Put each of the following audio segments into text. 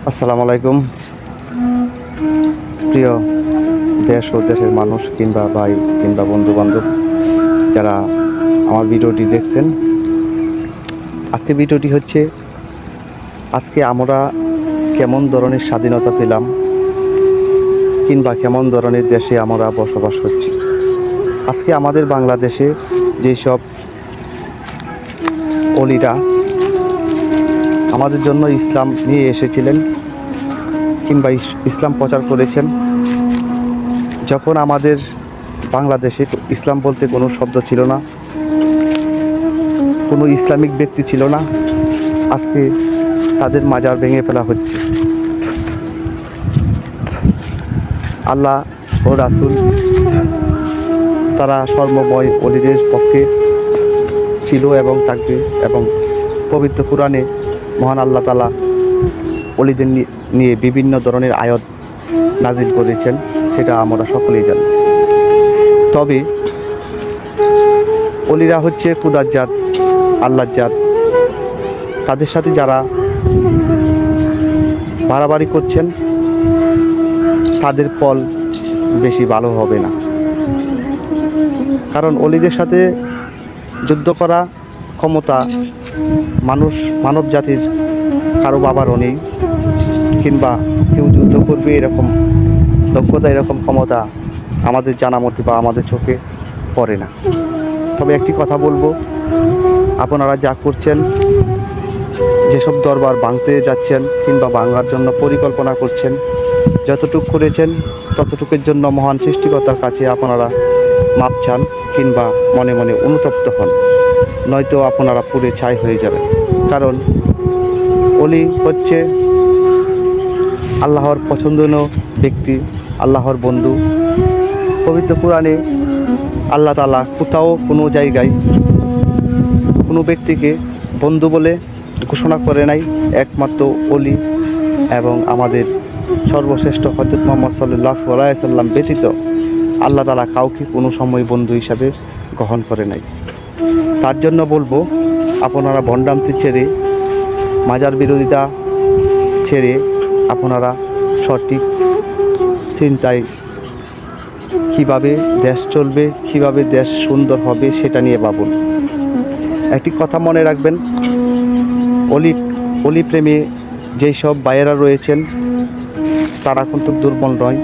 আসসালামু আলাইকুম। প্রিয় দেশ ও দেশের মানুষ কিংবা ভাই কিংবা বন্ধু বান্ধব যারা আমার ভিডিওটি দেখছেন, আজকে ভিডিওটি হচ্ছে আজকে আমরা কেমন ধরনের স্বাধীনতা পেলাম কিংবা কেমন ধরনের দেশে আমরা বসবাস করছি। আজকে আমাদের বাংলাদেশে যেসব অলিরা আমাদের জন্য ইসলাম নিয়ে এসেছিলেন কিংবা ইসলাম প্রচার করেছেন, যখন আমাদের বাংলাদেশে ইসলাম বলতে কোনো শব্দ ছিল না, কোনো ইসলামিক ব্যক্তি ছিল না, আজকে তাদের মাজার ভেঙে ফেলা হচ্ছে। আল্লাহ ও রাসূল তারা সর্বময় অলিদের পক্ষে ছিল এবং থাকবে, এবং পবিত্র কোরআনে মহান আল্লাহ তাআলা অলিদের নিয়ে বিভিন্ন ধরনের আয়াত নাজিল করেছেন, সেটা আমরা সকলেই জানি। তবে অলিরা হচ্ছে খোদার জাত, আল্লাহর জাত। তাদের সাথে যারা বাড়াবাড়ি করছেন তাদের ফল বেশি ভালো হবে না, কারণ অলিদের সাথে যুদ্ধ করা ক্ষমতা মানব জাতির কারো বাবারও নেই, কিংবা কেউ যুদ্ধ করবে এরকম দক্ষতা, এরকম ক্ষমতা আমাদের জানা মতে বা আমাদের চোখে পড়ে না। তবে একটি কথা বলবো, আপনারা যা করছেন, যেসব দরবার ভাঙতে যাচ্ছেন কিংবা ভাঙার জন্য পরিকল্পনা করছেন, যতটুকু করেছেন ততটুকুর জন্য মহান সৃষ্টিকর্তার কাছে আপনারা মাপ চান কিংবা মনে মনে অনুতপ্ত হন, নয়তো আপনারা পুড়ে ছাই হয়ে যাবেন। কারণ অলি হচ্ছে আল্লাহর পছন্দনীয় ব্যক্তি, আল্লাহর বন্ধু। পবিত্র কোরআনে আল্লাহ তাআলা কোথাও কোনো জায়গায় কোনো ব্যক্তিকে বন্ধু বলে ঘোষণা করে নাই, একমাত্র অলি এবং আমাদের সর্বশ্রেষ্ঠ হযরত মুহাম্মদ সাল্লাল্লাহু আলাইহি সাল্লাম ব্যতীত আল্লাহ তাআলা কাউকে কোনো সময় বন্ধু হিসাবে গ্রহণ করে নাই। তার জন্য বলবো, আপনারা ভণ্ডামি ছেড়ে, মাজার বিরোধিতা ছেড়ে আপনারা সঠিক চিন্তায় কীভাবে দেশ চলবে, কীভাবে দেশ সুন্দর হবে সেটা নিয়ে ভাবুন। একটি কথা মনে রাখবেন, অলি প্রেমে যেই সব ভাইয়েরা রয়েছেন তারা কিন্তু দুর্বল নয়,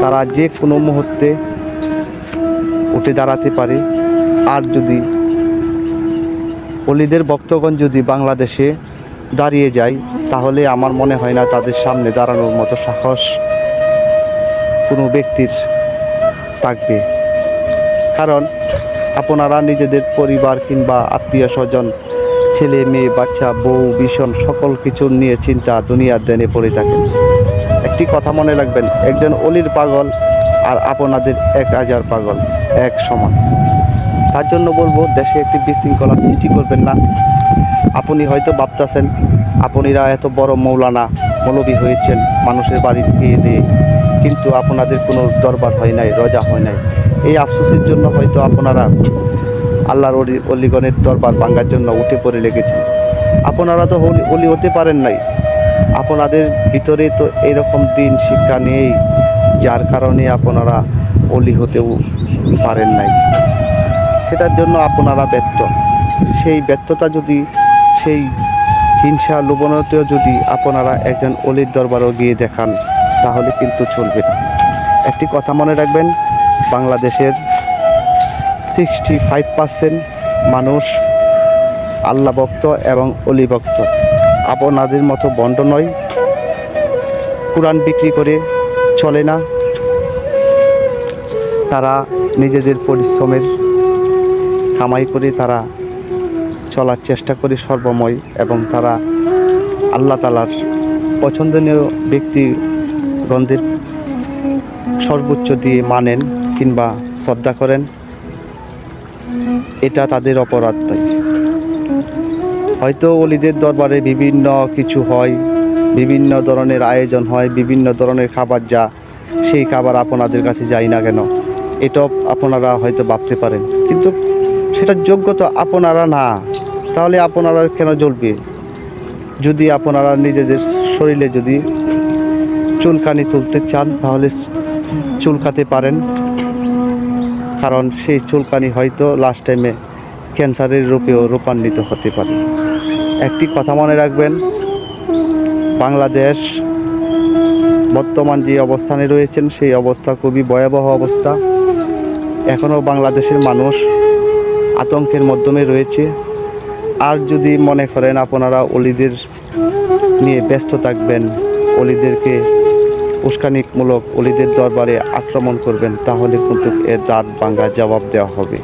তারা যে কোনো মুহূর্তে উঠে দাঁড়াতে পারে। আর যদি অলিদের ভক্তগণ যদি বাংলাদেশে দাঁড়িয়ে যায়, তাহলে আমার মনে হয় না তাদের সামনে দাঁড়ানোর মতো সাহস কোনো ব্যক্তির থাকবে। কারণ আপনারা নিজেদের পরিবার কিংবা আত্মীয় স্বজন, ছেলে মেয়ে, বাচ্চা, বউ, ভীষণ সকল কিছু নিয়ে চিন্তা দুনিয়ার দেনে পড়ে থাকেন। একটি কথা মনে রাখবেন, একজন অলির পাগল আর আপনাদের 1000 পাগল এক সমান। তার জন্য বলবো, দেশে একটি বিশৃঙ্খলা সৃষ্টি করবেন না। আপনি হয়তো ভাবতেছেন আপনারা এত বড় মৌলবী হয়েছেন মানুষের বাড়ি খেয়ে দিয়ে, কিন্তু আপনাদের কোনো দরবার হয় নাই, রজা হয় নাই। এই আফসোসের জন্য হয়তো আপনারা আল্লাহর অলিগণের দরবার ভাঙার জন্য উঠে পড়ে লেগেছেন। আপনারা তো অলি হতে পারেন নাই, আপনাদের ভিতরে তো এরকম দিন শিক্ষা নেই, যার কারণে আপনারা অলি হতেও পারেন নাই। সেটার জন্য আপনারা ব্যর্থ। সেই ব্যর্থতা যদি, সেই হিংসা লোভনীয়তেও যদি আপনারা একজন অলির দরবারও গিয়ে দেখান, তাহলে কিন্তু চলবে না। একটি কথা মনে রাখবেন, বাংলাদেশের 65% মানুষ আল্লাহ ভক্ত এবং অলি ভক্ত। আপনাদের মতো ভণ্ড নয়, কোরআন বিক্রি করে চলে না। তারা নিজেদের পরিশ্রমের কামাই করে তারা চলার চেষ্টা করে সর্বময়, এবং তারা আল্লাহ তাআলার পছন্দনীয় ব্যক্তিগণদের সর্বোচ্চ দিয়ে মানেন কিংবা শ্রদ্ধা করেন। এটা তাদের অপরাধ নয়। হয়তো অলিদের দরবারে বিভিন্ন কিছু হয়, বিভিন্ন ধরনের আয়োজন হয়, বিভিন্ন ধরনের খাবার, যা সেই খাবার আপনাদের কাছে যায় না কেন, এটাও আপনারা হয়তো ভাবতে পারেন, কিন্তু সেটার যোগ্যতা আপনারা না, তাহলে আপনারা কেন জ্বলবে? যদি আপনারা নিজেদের শরীরে যদি চুলকানি তুলতে চান তাহলে চুলকাতে পারেন, কারণ সেই চুলকানি হয়তো লাস্ট টাইমে ক্যান্সারের রূপেও রূপান্তরিত হতে পারে। একটি কথা মনে রাখবেন, বাংলাদেশ বর্তমান যে অবস্থানে রয়েছেন সেই অবস্থা খুবই ভয়াবহ অবস্থা। এখনও বাংলাদেশের মানুষ আতঙ্কের মাধ্যমে রয়েছে। আর যদি মনে করেন আপনারা অলিদের নিয়ে ব্যস্ত থাকবেন, অলিদেরকে উস্কানিমূলক অলিদের দরবারে আক্রমণ করবেন, তাহলে কিন্তু এর দাঁত ভাঙা জবাব দেওয়া হবে।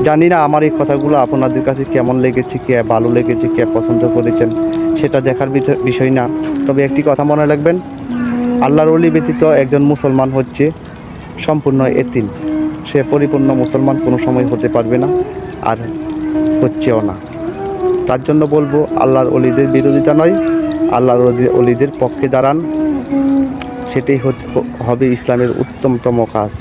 জানি না আমার এই কথাগুলো আপনাদের কাছে কেমন লেগেছে, কে ভালো লেগেছে, কে পছন্দ করেছেন সেটা দেখার বিষয় না। তবে একটি কথা মনে রাখবেন, আল্লাহর ওলি ব্যতীত একজন মুসলমান হচ্ছে সম্পূর্ণ এতিম। সে পরিপূর্ণ মুসলমান কোনো সময় হতে পারবে না, আর হচ্ছেও না। তার জন্য বলবো, আল্লাহর ওলিদের বিরোধিতা নয়, আল্লাহর ওলিদের পক্ষে দাঁড়ান। সেটাই হবে ইসলামের উত্তমতম কাজ।